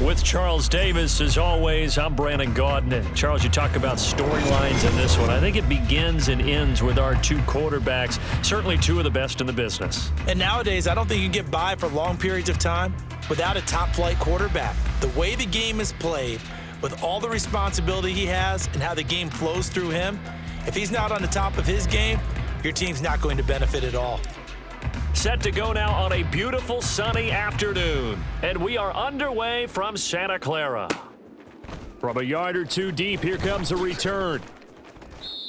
With Charles Davis, as always, I'm Brandon Gaudin. And Charles, you talk about storylines in this one. I think it begins and ends with our two quarterbacks, certainly two of the best in the business. And nowadays, I don't think you can get by for long periods of time without a top-flight quarterback. The way the game is played, with all the responsibility he has and how the game flows through him, if he's not on the top of his game, your team's not going to benefit at all. Set to go now on a beautiful sunny afternoon, and we are underway from Santa Clara. From a yard or two deep, here comes a return.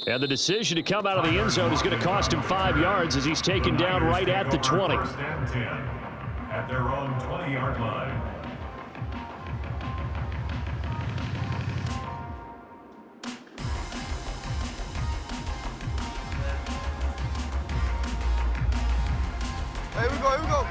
And the decision to come out of the end zone is going to cost him 5 yards as he's taken down right at the 20. First and 10 at their own 20-yard line. Here we go, here we go.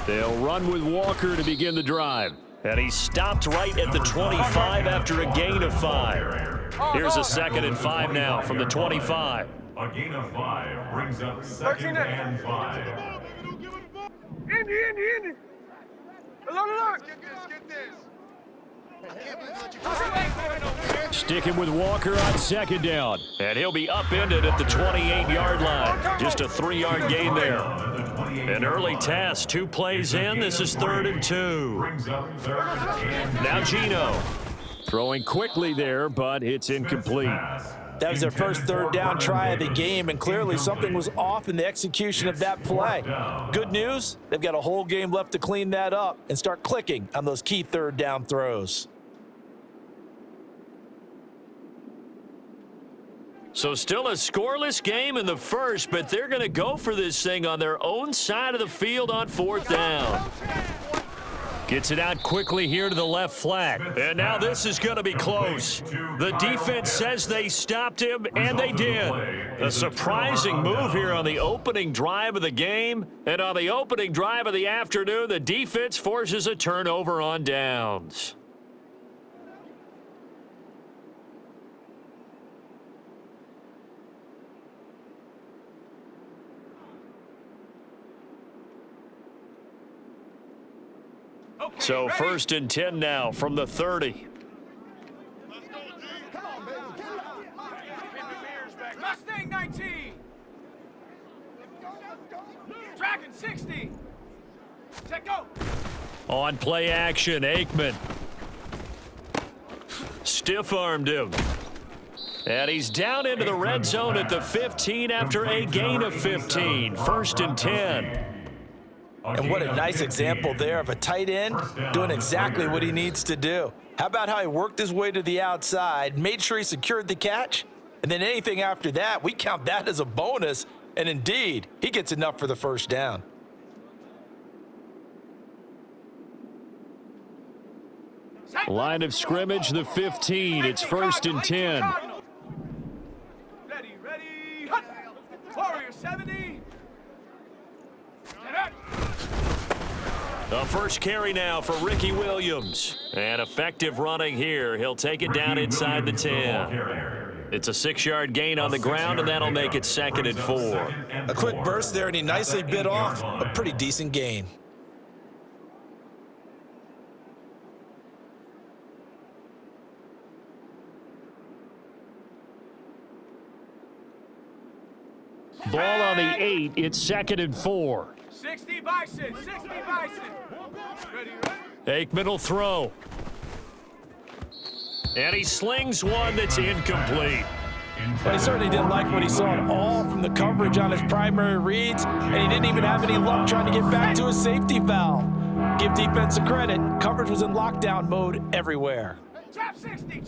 They'll run with Walker to begin the drive. And he stopped right at the 25 after a gain of 5. Here's a 2nd and 5 now from the 25. A gain of 5 brings up 2nd and 5. Indy. Look. Get this. Sticking with Walker on 2nd down. And he'll be upended at the 28-yard line. Just a 3-yard gain there. An early test, 2 plays in. This is 3rd and 2. Now Gino. Throwing quickly there, but it's incomplete. That was their first 3rd down try of the game, and clearly something was off in the execution of that play. Good news, they've got a whole game left to clean that up and start clicking on those key 3rd down throws. So still a scoreless game in the first, but they're going to go for this thing on their own side of the field on 4th down. Gets it out quickly here to the left flat. And now this is going to be close. The defense says they stopped him, and they did. A surprising move here on the opening drive of the game. And on the opening drive of the afternoon, the defense forces a turnover on downs. So 1st and 10 now from the 30. Mustang 19. Dragon 60. Set go. On play action, Aikman. Stiff-armed him. And he's down into the red zone at the 15 after a gain of 15. 1st and 10. And what a nice example there of a tight end doing exactly what he needs to do. How about how he worked his way to the outside, made sure he secured the catch, and then anything after that, we count that as a bonus. And indeed, he gets enough for the 1st down. Line of scrimmage, the 15. It's 1st and 10. Ready. Warrior 70. The first carry now for Ricky Williams. And effective running here. He'll take it down inside the 10. It's a 6-yard gain on the ground, and that'll make it 2nd and 4. A quick burst there, and he nicely bit off a pretty decent gain. Ball on the 8. It's 2nd and 4. 60 Bison. Ready. Aikman will throw. And he slings one that's incomplete. But he certainly didn't like what he saw at all from the coverage on his primary reads, and he didn't even have any luck trying to get back to his safety valve. Give defense a credit. Coverage was in lockdown mode everywhere. Trap 60.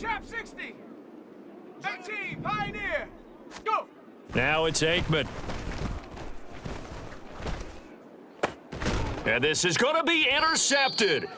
18, Pioneer. Go. Now it's Aikman. And this is going to be intercepted.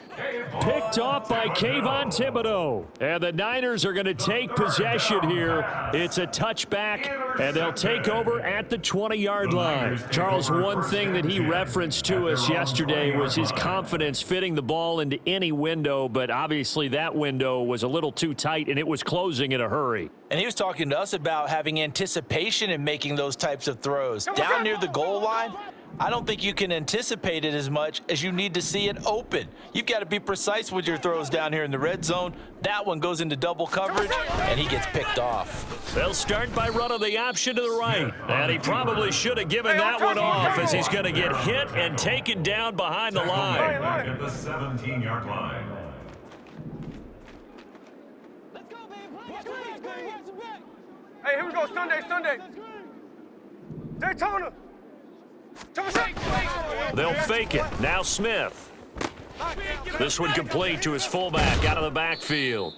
Picked off by Kayvon Thibodeau. And the Niners are going to take possession here. It's a touchback And they'll take over at the 20-yard line. Charles, one thing that he referenced to us yesterday was his confidence fitting the ball into any window, but obviously that window was a little too tight, and it was closing in a hurry. And he was talking to us about having anticipation in making those types of throws. Down near the goal line, I don't think you can anticipate it as much as you need to see it open. You've got to be precise with your throws down here in the red zone. That one goes into double coverage, and he gets picked off. They'll start by running the option to the right. And he probably should have given that one off as he's going to get hit and taken down behind the line. At the 17-yard line. Hey, here we go. Sunday. Daytona. They'll fake it. Now Smith. This one complete to his fullback out of the backfield.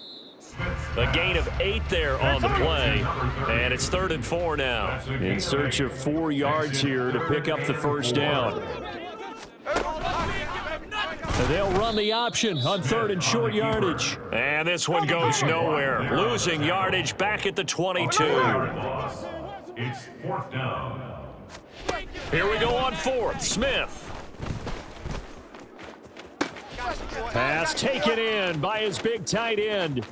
A gain of 8 there on the play, and it's 3rd and 4 now. In search of 4 yards here to pick up the first down. They'll run the option on 3rd and short yardage. And this one goes nowhere. Losing yardage back at the 22. It's 4th down. Here we go on 4th. Smith. Pass taken in by his big tight end.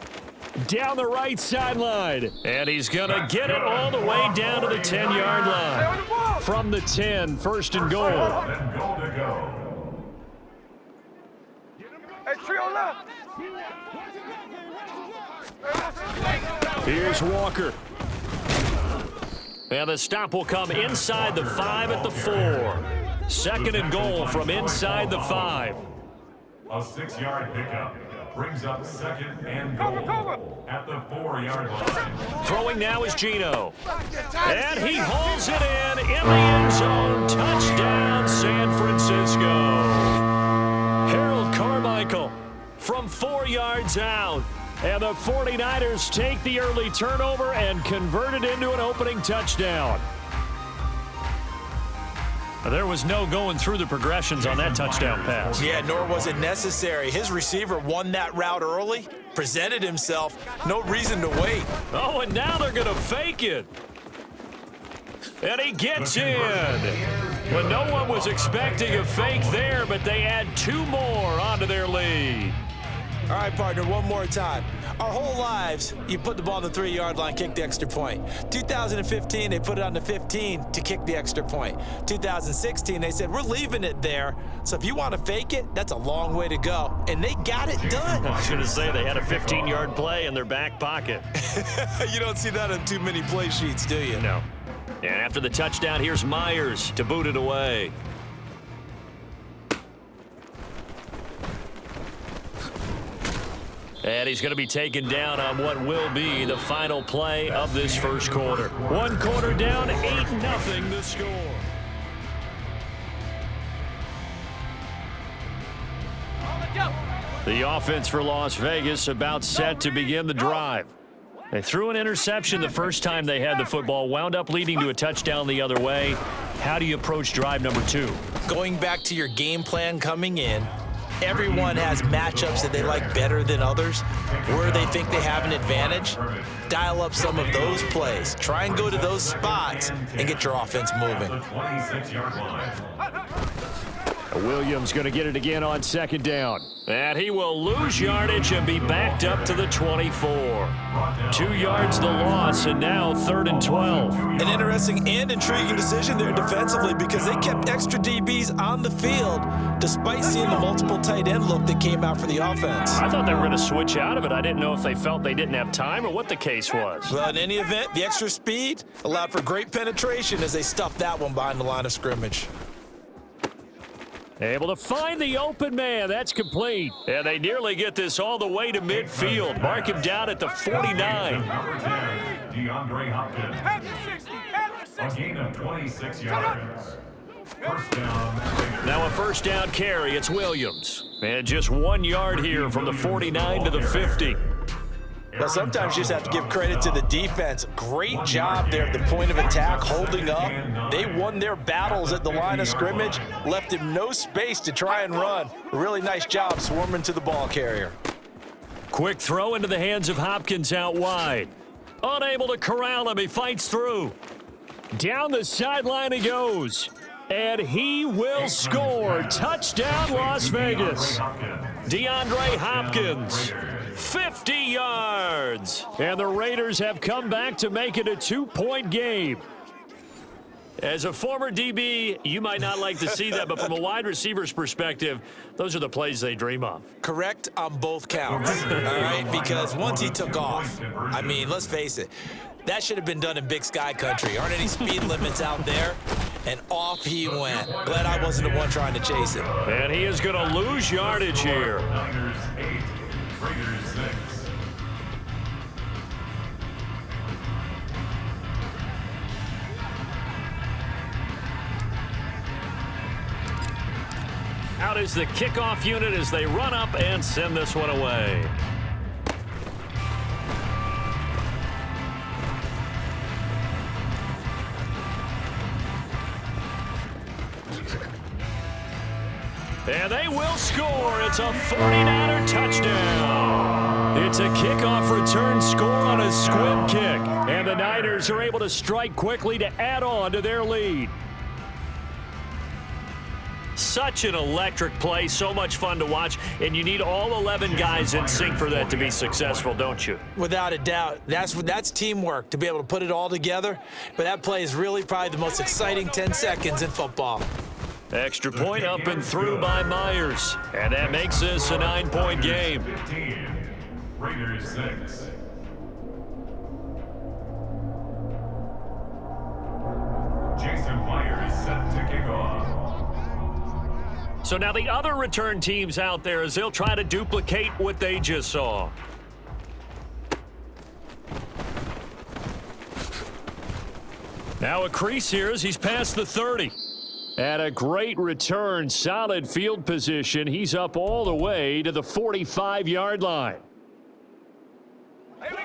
Down the right sideline. And he's going to get it all the way down to the 10-yard line. From the 10, 1st and goal. And goal to go. Hey, trio left. Here's Walker. And the stop will come inside the 5 at the 4. 2nd and goal from inside the 5. A 6-yard pickup brings up 2nd and goal at the 4-yard line. Throwing now is Gino. And he hauls it in the end zone. Touchdown, San Francisco. Harold Carmichael from 4 yards out. And the 49ers take the early turnover and convert it into an opening touchdown. There was no going through the progressions on that touchdown pass. Yeah, nor was it necessary. His receiver won that route early, presented himself, no reason to wait. Oh, and now they're going to fake it. And he gets in. When no one was expecting a fake there, but they add 2 more onto their lead. All right, partner, one more time. Our whole lives, you put the ball on the 3-yard line, kick the extra point. 2015, they put it on the 15 to kick the extra point. 2016, they said, we're leaving it there. So if you want to fake it, that's a long way to go. And they got it done. I was going to say they had a 15-yard play in their back pocket. You don't see that on too many play sheets, do you? No. And after the touchdown, here's Myers to boot it away. And he's going to be taken down on what will be the final play of this first quarter. 1 quarter down, 8-0 the score. The offense for Las Vegas about set to begin the drive. They threw an interception the first time they had the football, wound up leading to a touchdown the other way. How do you approach drive number 2? Going back to your game plan coming in, everyone has matchups that they like better than others, where they think they have an advantage. Dial up some of those plays. Try and go to those spots and get your offense moving. The 26-yard line. Williams going to get it again on 2nd down. And he will lose yardage and be backed up to the 24. 2 yards the loss, and now 3rd and 12. An interesting and intriguing decision there defensively because they kept extra DBs on the field despite seeing the multiple tight end look that came out for the offense. I thought they were going to switch out of it. I didn't know if they felt they didn't have time or what the case was. Well, in any event, the extra speed allowed for great penetration as they stuffed that one behind the line of scrimmage. Able to find the open man. That's complete. And they nearly get this all the way to midfield. Mark him down at the 49. Number 10, DeAndre Hopkins. At the 60. At the 60. A gain of 26 yards. First down. Now a first down carry. It's Williams. And just 1 yard here from the 49 to the 50. Well, sometimes you just have to give credit to the defense. Great job there at the point of attack, holding up. They won their battles at the line of scrimmage, left him no space to try and run. A really nice job swarming to the ball carrier. Quick throw into the hands of Hopkins out wide. Unable to corral him. He fights through. Down the sideline he goes. And he will score. Touchdown, Las Vegas. DeAndre Hopkins, 50 yards. And the Raiders have come back to make it a 2-point game. As a former DB, you might not like to see that, but from a wide receiver's perspective, those are the plays they dream of. Correct on both counts, all right? Because once he took off, I mean, let's face it, that should have been done in Big Sky country. Aren't any speed limits out there? And off he went. Glad I wasn't the one trying to chase him. And he is going to lose yardage here. Niners 8, Raiders 6. Out is the kickoff unit as they run up and send this one away. And they will score. It's a 49er touchdown. It's a kickoff return score on a squib kick. And the Niners are able to strike quickly to add on to their lead. Such an electric play, so much fun to watch, and you need all 11 guys in sync for that to be successful, don't you? Without a doubt. That's teamwork, to be able to put it all together. But that play is really probably the most exciting 10 seconds in football. Extra point up and through by Myers, and that makes this a 9-point game. 15, Raiders 6. Jason Myers set to kick off. So now the other return teams out there as they'll try to duplicate what they just saw. Now a crease here as he's past the 30. And a great return, solid field position. He's up all the way to the 45-yard line.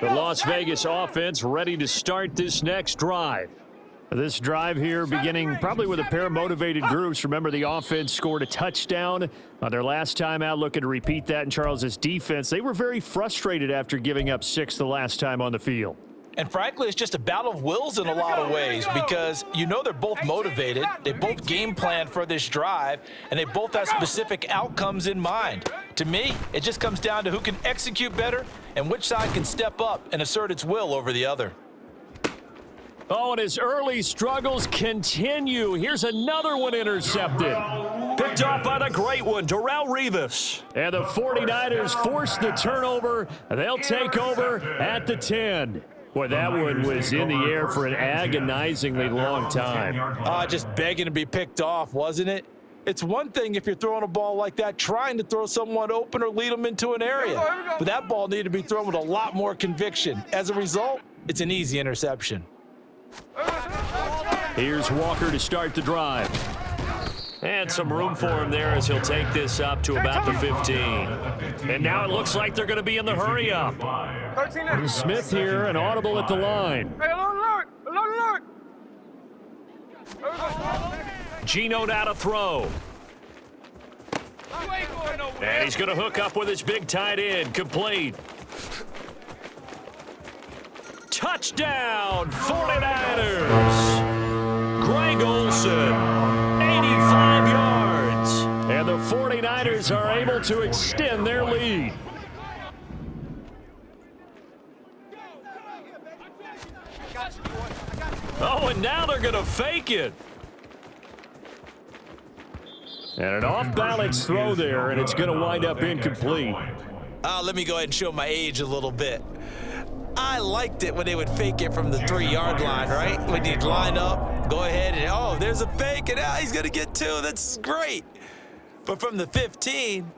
The Las Vegas offense ready to start this next drive. This drive here beginning probably with a pair of motivated groups. Remember, the offense scored a touchdown on their last time out, looking to repeat that in Charles's defense. They were very frustrated after giving up 6 the last time on the field. And frankly, it's just a battle of wills in a lot of ways because you know they're both motivated. They both game plan for this drive, and they both have specific outcomes in mind. To me, it just comes down to who can execute better and which side can step up and assert its will over the other. Oh, and his early struggles continue. Here's another one intercepted. Picked off by the great one, Darrelle Revis. And the 49ers force the turnover. They'll take over at the 10. Boy, that one was in the air for an agonizingly long time. Just begging to be picked off, wasn't it? It's one thing if you're throwing a ball like that, trying to throw someone open or lead them into an area. But that ball needed to be thrown with a lot more conviction. As a result, it's an easy interception. Here's Walker to start the drive. And some room for him there as he'll take this up to about the 15. And now it looks like they're going to be in the hurry up. Smith here, an audible at the line. Hey, alert! Geno now to throw. And he's going to hook up with his big tight end. Complete. Touchdown, 49ers. Greg Olsen, 85 yards. And the 49ers are able to extend their lead. Oh, and now they're going to fake it. And an off-balance throw there, and it's going to wind up incomplete. Let me go ahead and show my age a little bit. I liked it when they would fake it from the 3-yard line, right? When you'd line up, go ahead and, oh, there's a fake, and he's going to get 2. That's great. But from the 15,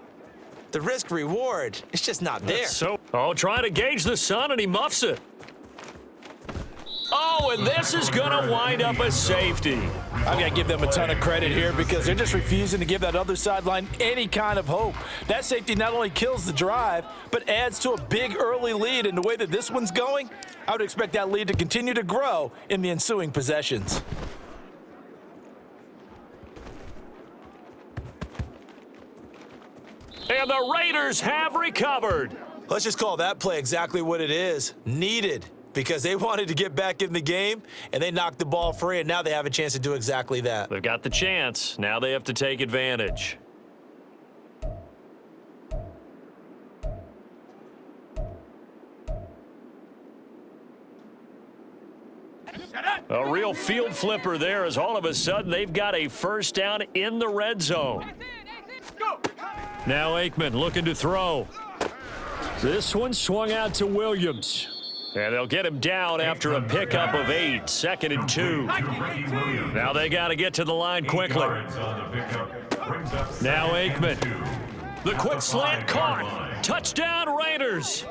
the risk reward, it's just not there. Trying to gauge the sun, and he muffs it. Oh, and this is going to wind up a safety. I've got to give them a ton of credit here because they're just refusing to give that other sideline any kind of hope. That safety not only kills the drive, but adds to a big early lead. And the way that this one's going, I would expect that lead to continue to grow in the ensuing possessions. And the Raiders have recovered. Let's just call that play exactly what it is. Needed. because they wanted to get back in the game, and they knocked the ball free, and now they have a chance to do exactly that. They've got the chance. Now they have to take advantage. A real field flipper there as all of a sudden they've got a first down in the red zone. Now Aikman looking to throw. This one swung out to Williams. And they'll get him down after a pickup of 8, 2nd and 2. Now they got to get to the line quickly. Now Aikman. The quick slant caught. Touchdown Raiders.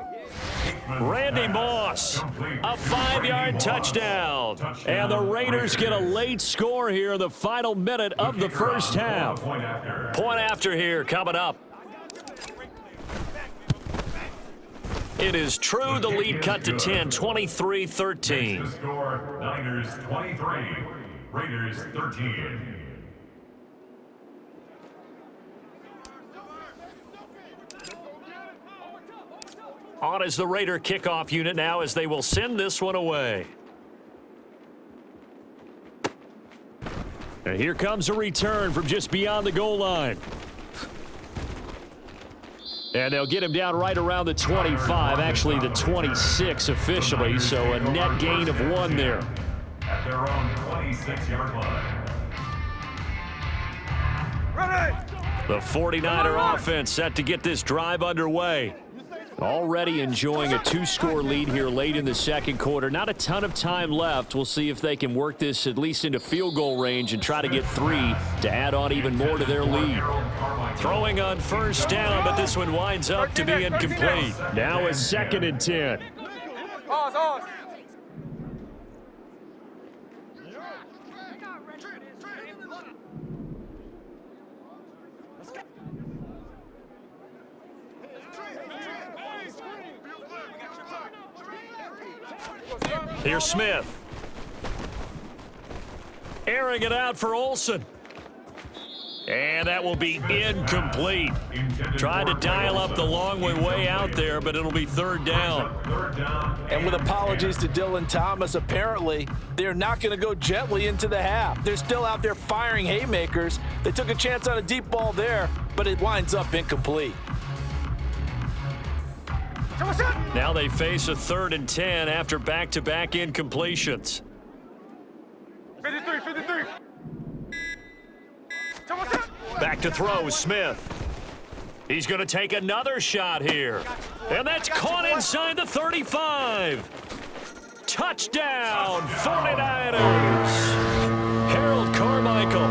Randy Moss, a 5-yard touchdown. And the Raiders get a late score here in the final minute of the first half. Point after here coming up. It is true, the lead cut to 10, 23-13. Score, Niners 23, Raiders 13. On is the Raider kickoff unit now as they will send this one away. And here comes a return from just beyond the goal line. And they'll get him down right around the 25, actually the 26 officially, so a net gain of 1 there. At their own 26-yard line. Ready! The 49er offense set to get this drive underway. Already enjoying a 2-score lead here late in the second quarter. Not a ton of time left. We'll see if they can work this at least into field goal range and try to get 3 to add on even more to their lead. Throwing on first down, but this one winds up to be incomplete. Now a 2nd and 10. Pause. Here's Smith. Airing it out for Olsen. And that will be incomplete. Tried to dial up the long way out there, but it'll be 3rd down. And with apologies to Dylan Thomas, apparently they're not going to go gently into the half. They're still out there firing haymakers. They took a chance on a deep ball there, but it winds up incomplete. Now they face a 3rd and 10 after back-to-back incompletions. 53. Back to throw, Smith. He's going to take another shot here. And that's caught inside the 35. Touchdown, 49ers. Harold Carmichael,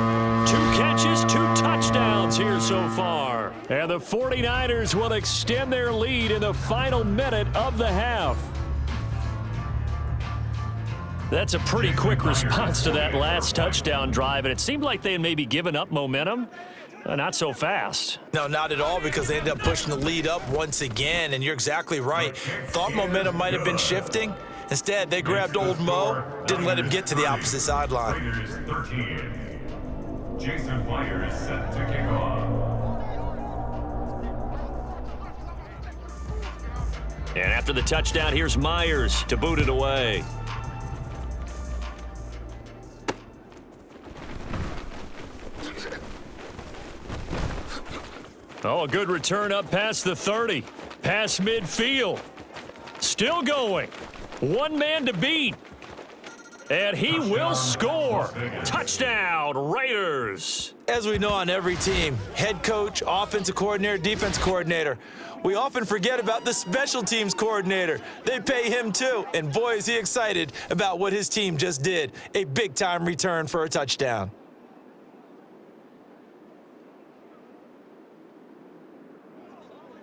2 catches, 2 touchdowns here so far. And the 49ers will extend their lead in the final minute of the half. That's a pretty quick response to that last touchdown drive, and it seemed like they had maybe given up momentum. Not so fast. No, not at all, because they ended up pushing the lead up once again, and you're exactly right. Thought momentum might have been shifting. Instead, they grabbed old Mo, didn't let him get to the opposite sideline. Raiders 13. Jason Myers set to kick off. And after the touchdown, here's Myers to boot it away. Oh, a good return up past the 30. Past midfield. Still going. 1 man to beat. And he will score. Touchdown, Raiders. As we know on every team, head coach, offensive coordinator, defense coordinator, we often forget about the special teams coordinator. They pay him too, and boy is he excited about what his team just did. A big-time return for a touchdown.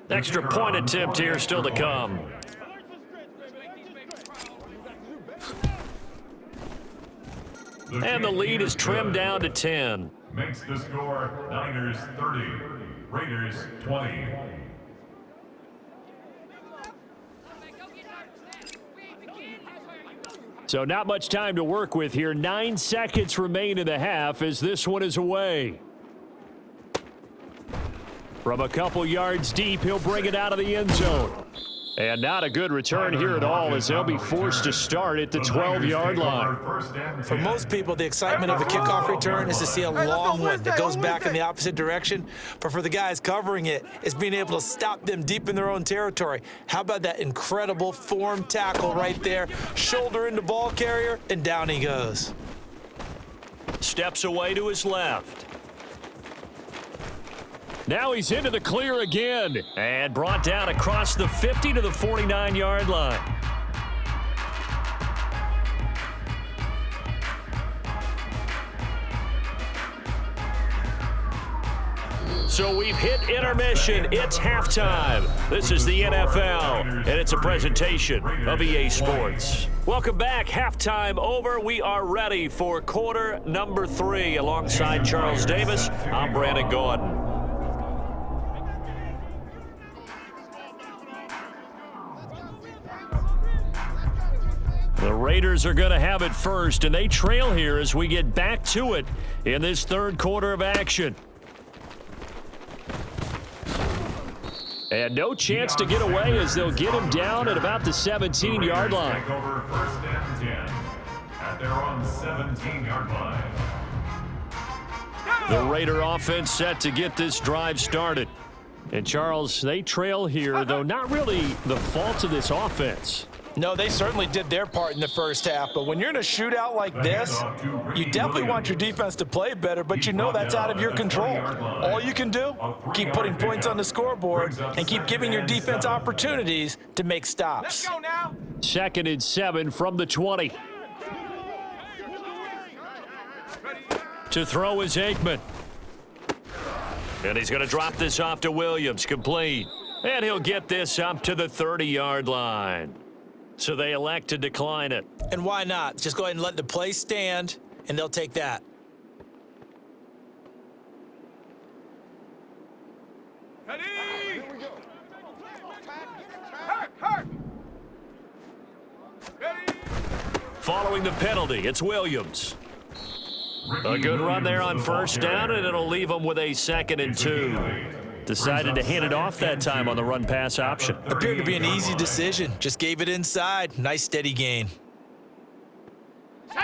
Extra point attempt here still to come. And the lead is trimmed down to 10. Makes the score Niners 30, Raiders 20. So not much time to work with here. 9 seconds remain in the half as this one is away. From a couple yards deep, he'll bring it out of the end zone. And not a good return here at all, as they'll be forced to start at the 12-yard line. For most people, the excitement of a kickoff return is to see a long one that goes back in the opposite direction. But for the guys covering it, it's being able to stop them deep in their own territory. How about that incredible form tackle right there? Shoulder into ball carrier, and down he goes. Steps away to his left. Now he's into the clear again and brought down across the 50 to the 49-yard line. So we've hit intermission. It's halftime. This is the NFL, and it's a presentation of EA Sports. Welcome back. Halftime over. We are ready for quarter number 3. Alongside Charles Davis, I'm Brandon Gordon. The Raiders are going to have it first, and they trail here as we get back to it in this third quarter of action. And no chance to get away as they'll get him down at about the 17-yard line. Take over first and 10 at their own 17-yard line. The Raider offense set to get this drive started. And Charles, they trail here, though not really the fault of this offense. No, they certainly did their part in the first half, but when you're in a shootout like this, you definitely want your defense to play better, but you know that's out of your control. All you can do, keep putting points on the scoreboard and keep giving your defense opportunities to make stops. Let's go now. 2nd and 7 from the 20. To throw is Aikman. And he's going to drop this off to Williams, complete. And he'll get this up to the 30-yard line. So they elect to decline it. And why not? Just go ahead and let the play stand, and they'll take that. Ready? Hurt. Ready? Following the penalty, it's Williams. A good run there on first down, and it'll leave them with a 2nd and 2. Decided to hand it off that time on the run-pass option. Appeared to be an easy decision. Just gave it inside. Nice steady gain.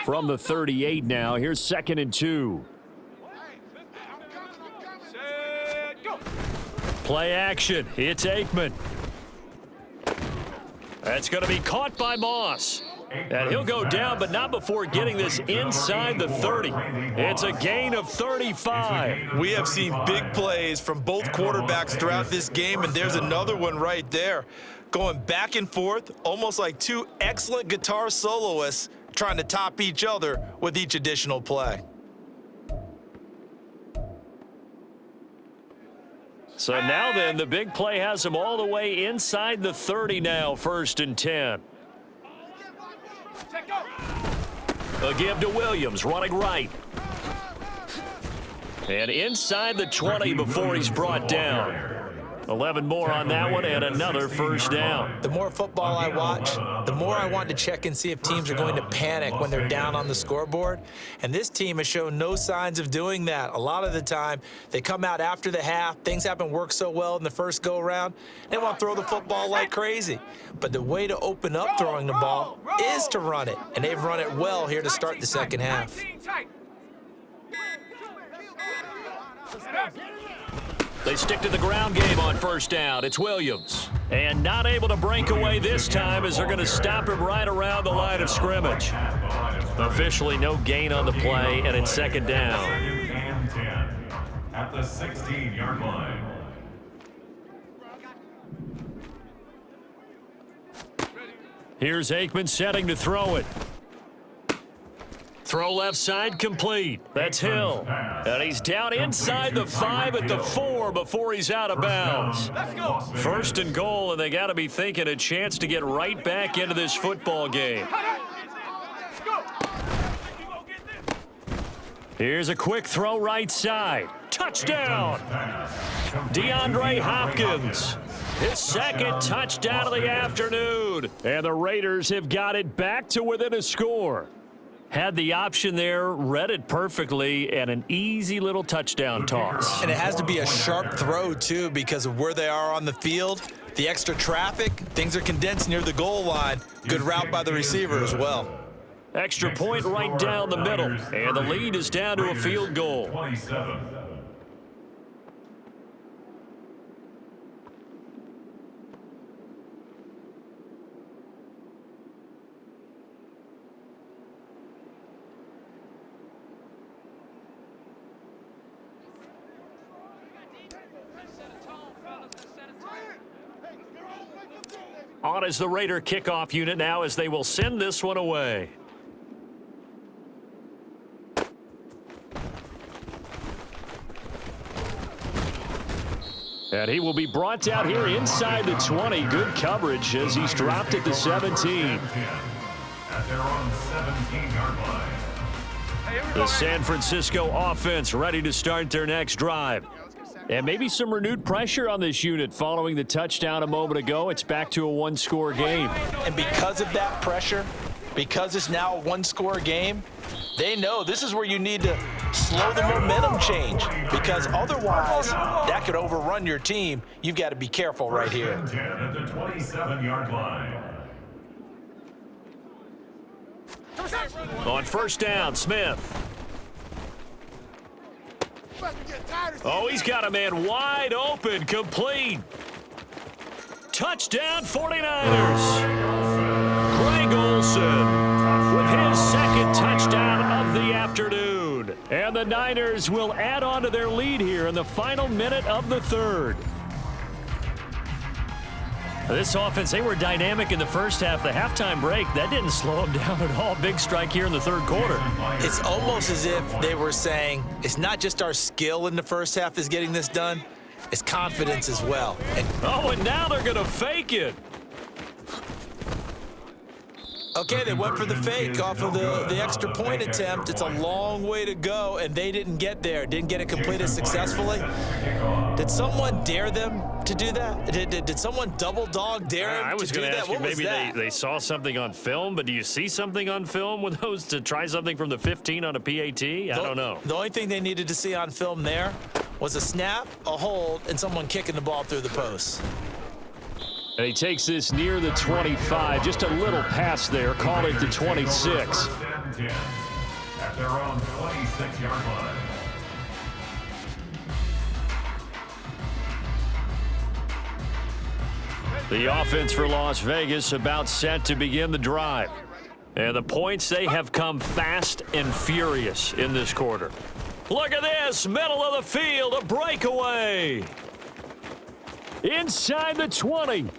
From the 38 now, here's 2nd and 2. Set, go. Play action. It's Aikman. That's going to be caught by Moss. And he'll go down, but not before getting this inside the 30. It's a gain of 35. We have seen big plays from both quarterbacks throughout this game, and there's another one right there. Going back and forth, almost like two excellent guitar soloists trying to top each other with each additional play. So now then, the big play has him all the way inside the 30 now, 1st and 10. A give to Williams, running right. And inside the 20 before he's brought down. 11 more on that one and another first down. The more football I watch, the more I want to check and see if teams are going to panic when they're down on the scoreboard. And this team has shown no signs of doing that. A lot of the time, they come out after the half. Things haven't worked so well in the first go-around. They want to throw the football like crazy. But the way to open up throwing the ball is to run it. And they've run it well here to start the second half. They stick to the ground game on first down. It's Williams. And not able to break away this time as they're going to stop him right around the line of scrimmage. Officially no gain on the play, and it's 2nd down. 2nd and 10 at the 16-yard line. Here's Aikman setting to throw it. Throw left side complete. That's Hill. And he's down inside the 5 at the 4 before he's out of bounds. 1st and goal, and they got to be thinking a chance to get right back into this football game. Here's a quick throw right side. Touchdown! DeAndre Hopkins. His 2nd touchdown of the afternoon. And the Raiders have got it back to within a score. Had the option there, read it perfectly, and an easy little touchdown toss. And it has to be a sharp throw, too, because of where they are on the field. The extra traffic, things are condensed near the goal line. Good route by the receiver as well. Extra point right down the middle, and the lead is down to a field goal. 27. On is the Raider kickoff unit now as they will send this one away. And he will be brought down here inside the 20. Good coverage as he's dropped at the 17. At their own 17-yard line. The San Francisco offense ready to start their next drive. And maybe some renewed pressure on this unit following the touchdown a moment ago. It's back to a one-score game. And because of that pressure, because it's now a one-score game, they know this is where you need to slow the momentum change, because otherwise that could overrun your team. You've got to be careful right here. First and 10 at the 27-yard line. On first down, Smith. Oh, he's got a man wide open, complete. Touchdown, 49ers. Greg Olsen with his second touchdown of the afternoon. And the Niners will add on to their lead here in the final minute of the third. This offense, they were dynamic in the first half. The halftime break, that didn't slow them down at all. Big strike here in the third quarter. It's almost as if they were saying, it's not just our skill in the first half is getting this done, it's confidence as well. And now they're going to fake it. Okay, they went for the fake off of the extra point attempt. It's a long way to go, and they didn't get there, didn't get it completed successfully. Did someone dare them to do that? Did someone double dog dare them to do that? I was going to ask you, maybe that? they saw something on film, but do you see something on film with those to try something from the 15 on a PAT? I don't know. The only thing they needed to see on film there was a snap, a hold, and someone kicking the ball through the post. And he takes this near the 25. Just a little pass there. Call it the 26. First and 10 at their own 26-yard line. The offense for Las Vegas about set to begin the drive. And the points, they have come fast and furious in this quarter. Look at this. Middle of the field. A breakaway. Inside the 20.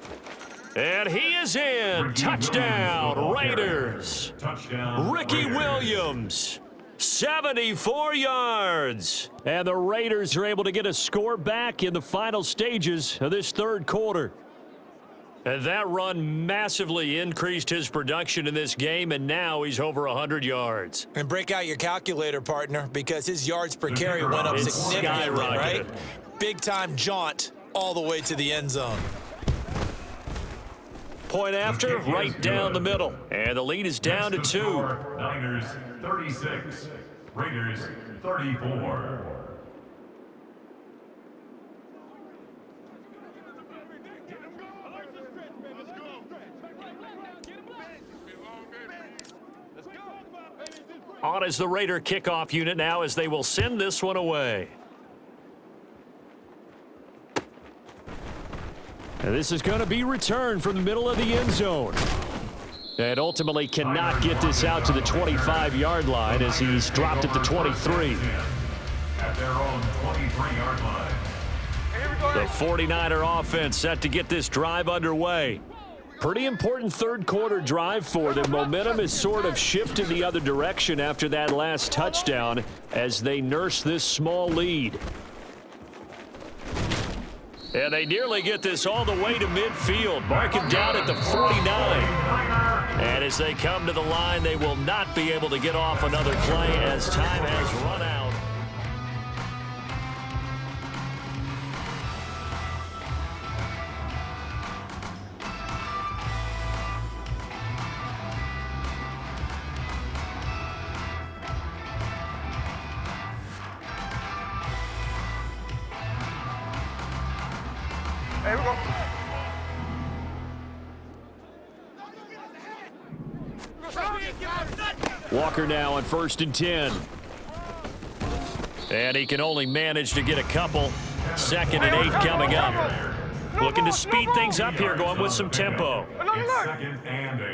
And he is in. Touchdown, Raiders. Touchdown, Ricky Raiders. Williams, 74 yards. And the Raiders are able to get a score back in the final stages of this third quarter. And that run massively increased his production in this game, and now he's over 100 yards. And break out your calculator, partner, because his yards per carry went up It's significantly, skyrocketed. right? Big-time jaunt all the way to the end zone. Point after, right down the middle. And the lead is down to 2. Niners 36, Raiders 34. On is the Raider kickoff unit now as they will send this one away. And this is going to be returned from the middle of the end zone. And ultimately cannot get this out to the 25-yard line as he's dropped at the 23. At their own 23-yard line. The 49er offense set to get this drive underway. Pretty important third quarter drive for them. Momentum has sort of shifted the other direction after that last touchdown as they nurse this small lead. And they nearly get this all the way to midfield. Mark him down at the 49. And as they come to the line, they will not be able to get off another play as time has run out. Here we go. Walker now on 1st and 10. And he can only manage to get a couple. 2nd and 8 coming up. Looking to speed things up here, going with some tempo. It's 2nd and 8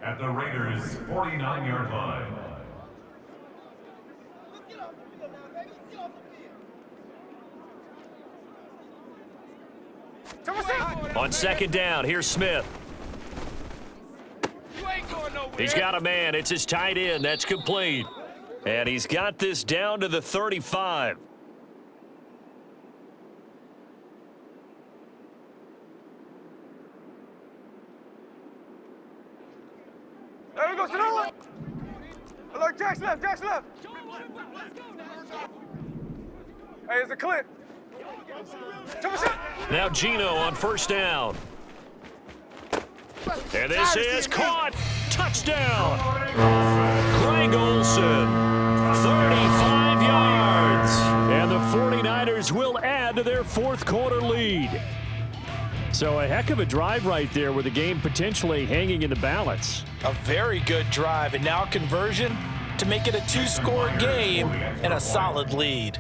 at the Raiders' 49-yard line. On 2nd down, here's Smith. He's got a man. It's his tight end. That's complete. And he's got this down to the 35. There we go, Sonoma. Look, Jack's left, Jack's left. Hey, it's a clip. Now Gino on 1st down. And this is caught. Touchdown. Greg Olsen, 35 yards. And the 49ers will add to their 4th quarter lead. So a heck of a drive right there with the game potentially hanging in the balance. A very good drive, and now conversion to make it a 2-score game and a solid lead.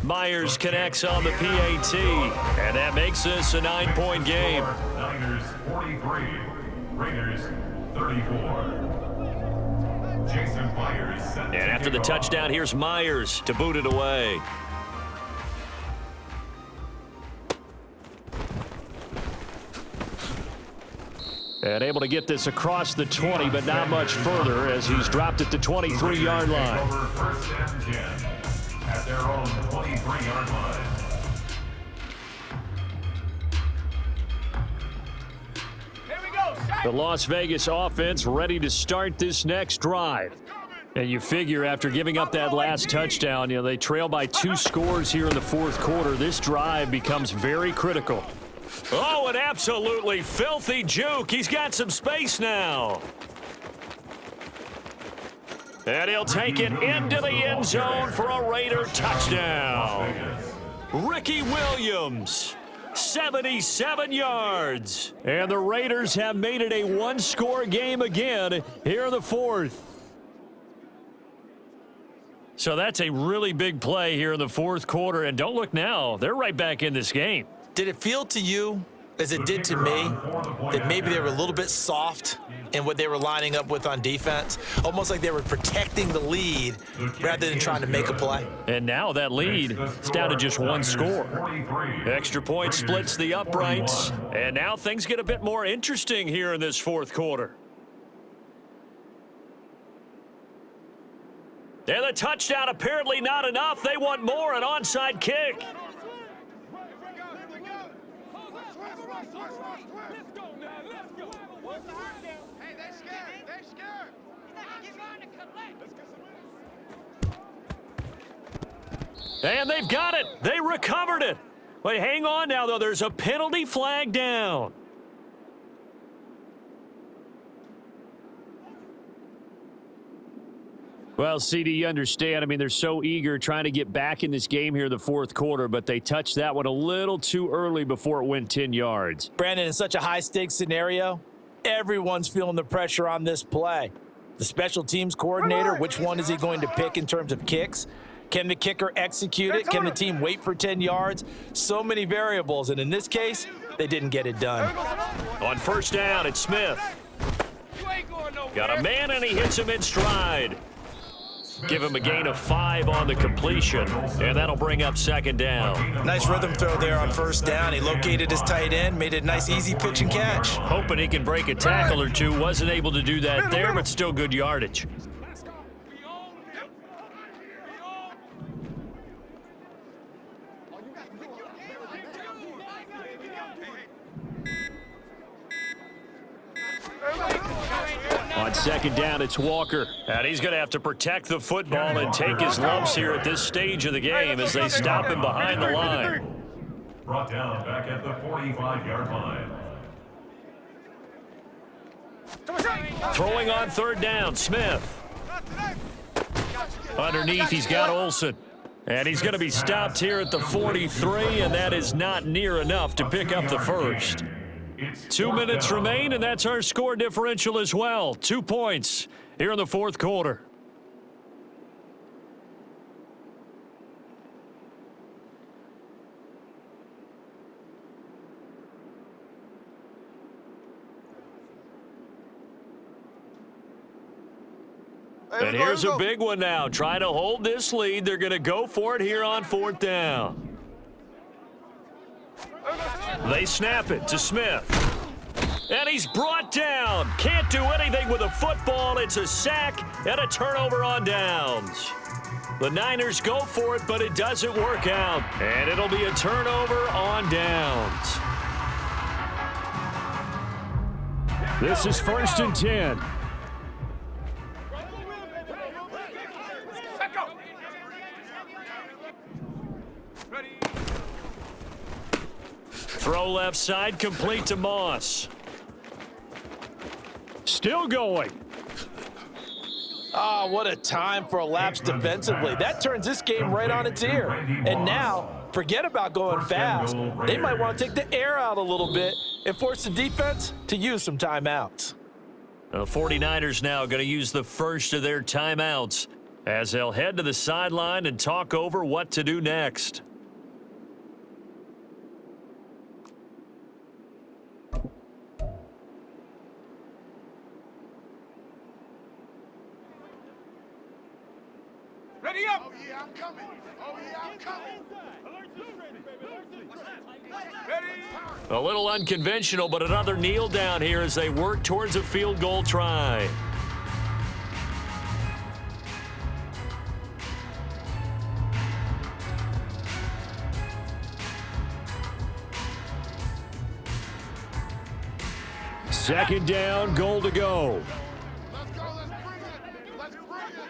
Myers connects on the PAT, and that makes this a 9-point game. Niners 43, Raiders 34. Jason Myers set And after the touchdown, here's Myers to boot it away. And able to get this across the 20, but not much further as he's dropped at the 23-yard line. Over 1st and 10 at their own 23-yard line. Here we go, The Las Vegas offense ready to start this next drive. And you figure after giving up that last touchdown, they trail by 2 scores here in the 4th quarter. This drive becomes very critical. Oh, an absolutely filthy juke. He's got some space now. And he'll take it into the end zone for a Raider touchdown. Ricky Williams, 77 yards. And the Raiders have made it a 1-score game again here in the 4th. So that's a really big play here in the 4th quarter. And don't look now, they're right back in this game. Did it feel to you, as it did to me, that maybe they were a little bit soft in what they were lining up with on defense? Almost like they were protecting the lead rather than trying to make a play. And now that lead is down to just 1 score. Extra point splits the uprights. And now things get a bit more interesting here in this 4th quarter. And the touchdown apparently not enough. They want more, an onside kick. And they've got it. They recovered it. Wait, hang on now, though. There's a penalty flag down. Well, CD, you understand. I mean, they're so eager trying to get back in this game here in the 4th quarter, but they touched that one a little too early before it went 10 yards. Brandon, in such a high-stakes scenario, everyone's feeling the pressure on this play. The special teams coordinator, which one is he going to pick in terms of kicks? Can the kicker execute it? Can the team wait for 10 yards? So many variables, and in this case, they didn't get it done. On 1st down, it's Smith. Got a man, and he hits him in stride. Give him a gain of 5 on the completion, and that'll bring up 2nd down. Nice rhythm throw there on 1st down. He located his tight end, made it a nice, easy pitch and catch. Hoping he can break a tackle or two. Wasn't able to do that there, but still good yardage. On 2nd down, it's Walker. And he's going to have to protect the football and take his lumps here at this stage of the game as they stop him behind the line. Brought down back at the 45-yard line. Throwing on 3rd down, Smith. Underneath, he's got Olsen. And he's going to be stopped here at the 43, and that is not near enough to pick up the first. 2 minutes remain, and that's our score differential as well. 2 points here in the fourth quarter. And here's a big one now. Trying to hold this lead. They're going to go for it here on fourth down. They snap it to Smith. And he's brought down. Can't do anything with a football. It's a sack and a turnover on downs. The Niners go for it, but it doesn't work out. And it'll be a turnover on downs. This is 1st and 10. Throw left side, complete to Moss. Still going. Oh, what a time for a lapse defensively. That turns this game right on its ear. And now, forget about going fast. They might want to take the air out a little bit and force the defense to use some timeouts. The 49ers now going to use the first of their timeouts as they'll head to the sideline and talk over what to do next. Ready up! Oh, yeah, I'm coming. Oh, yeah, I'm coming. Ready? A little unconventional, but another kneel down here as they work towards a field goal try. Second down, goal to go. Let's go, let's bring it. Let's bring it.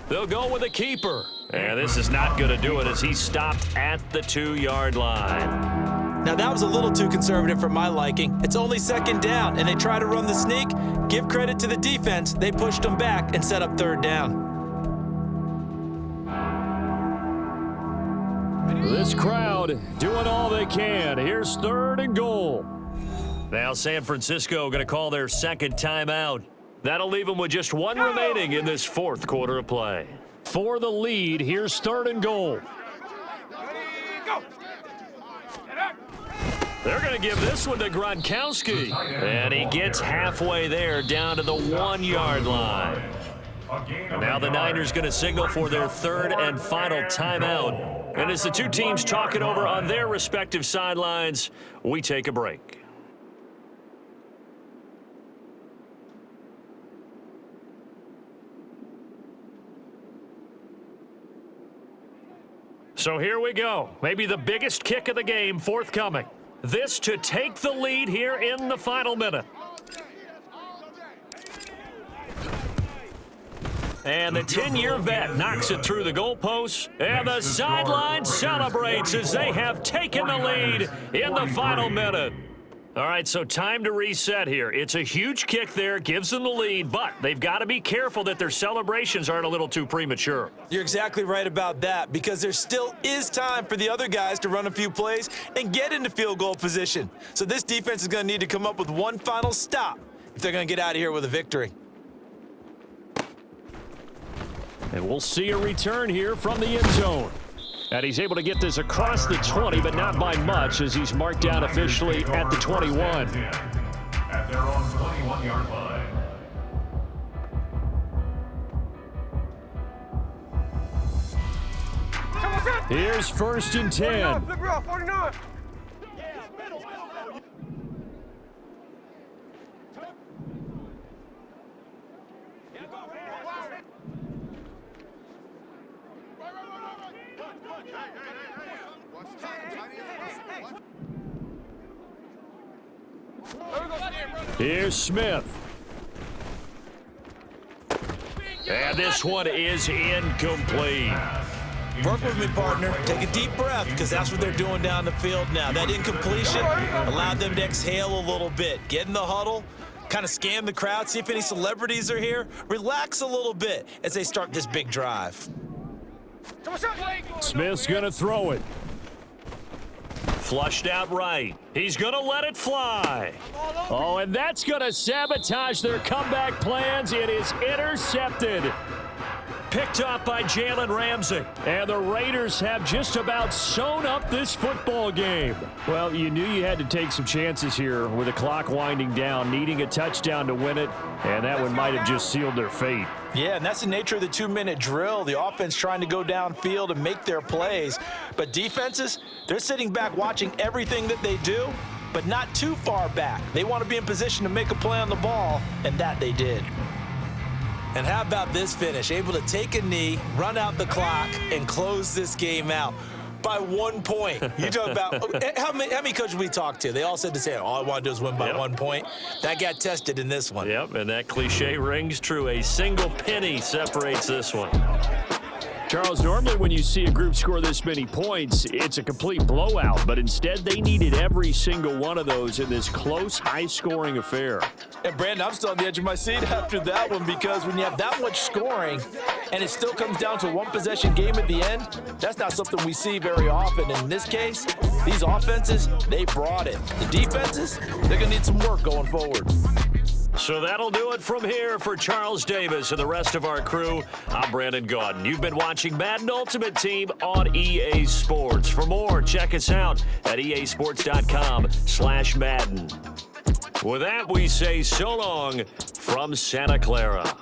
They'll go with a keeper. And this is not going to do it as he's stopped at the 2-yard line. Now, that was a little too conservative for my liking. It's only second down, and they try to run the sneak. Give credit to the defense. They pushed them back and set up third down. This crowd doing all they can. Here's 3rd and goal. Now San Francisco going to call their second timeout. That'll leave them with just one remaining in this fourth quarter of play. For the lead, here's 3rd and goal. They're going to give this one to Gronkowski. And he gets halfway there down to the 1-yard line. Now the Niners going to signal for their 3rd and final timeout. And as the two teams talk it over on their respective sidelines, we take a break. So here we go. Maybe the biggest kick of the game forthcoming. This to take the lead here in the final minute. And the 10-year vet knocks it through the goalposts. And the sideline celebrates as they have taken the lead in the final minute. All right, so time to reset here. It's a huge kick there, gives them the lead, but they've got to be careful that their celebrations aren't a little too premature. You're exactly right about that, because there still is time for the other guys to run a few plays and get into field goal position. So this defense is going to need to come up with one final stop if they're going to get out of here with a victory. And we'll see a return here from the end zone. And he's able to get this across the 20, but not by much, as he's marked down officially at the 21. At their own 21-yard line. Here's 1st and 10. 49. Here's Smith. And this one is incomplete. Work with me, partner. Take a deep breath, because that's what they're doing down the field now. That incompletion allowed them to exhale a little bit, get in the huddle, Kind of scan the crowd, see if any celebrities are here. Relax a little bit as they start this big drive. Smith's going to throw it. Flushed out right. He's going to let it fly. Oh, and that's going to sabotage their comeback plans. It is intercepted. Picked up by Jalen Ramsey. And the Raiders have just about sewn up this football game. Well, you knew you had to take some chances here with the clock winding down, needing a touchdown to win it, and that one might have just sealed their fate. Yeah, and that's the nature of the 2-minute drill. The offense trying to go downfield and make their plays. But defenses, they're sitting back watching everything that they do, but not too far back. They want to be in position to make a play on the ball, and that they did. And how about this finish? Able to take a knee, run out the clock, and close this game out by 1 point. You talk about how many coaches we talked to? They all said the same. All I want to do is win by 1 point. That got tested in this one. Yep, and that cliche rings true. A single penny separates this one. Charles, normally when you see a group score this many points, it's a complete blowout, but instead they needed every single one of those in this close, high-scoring affair. And Brandon, I'm still on the edge of my seat after that one, because when you have that much scoring and it still comes down to a one-possession game at the end, that's not something we see very often. And in this case, these offenses, they brought it. The defenses, they're going to need some work going forward. So that'll do it from here for Charles Davis and the rest of our crew. I'm Brandon Gaudin. You've been watching Madden Ultimate Team on EA Sports. For more, check us out at easports.com/Madden. With that, we say so long from Santa Clara.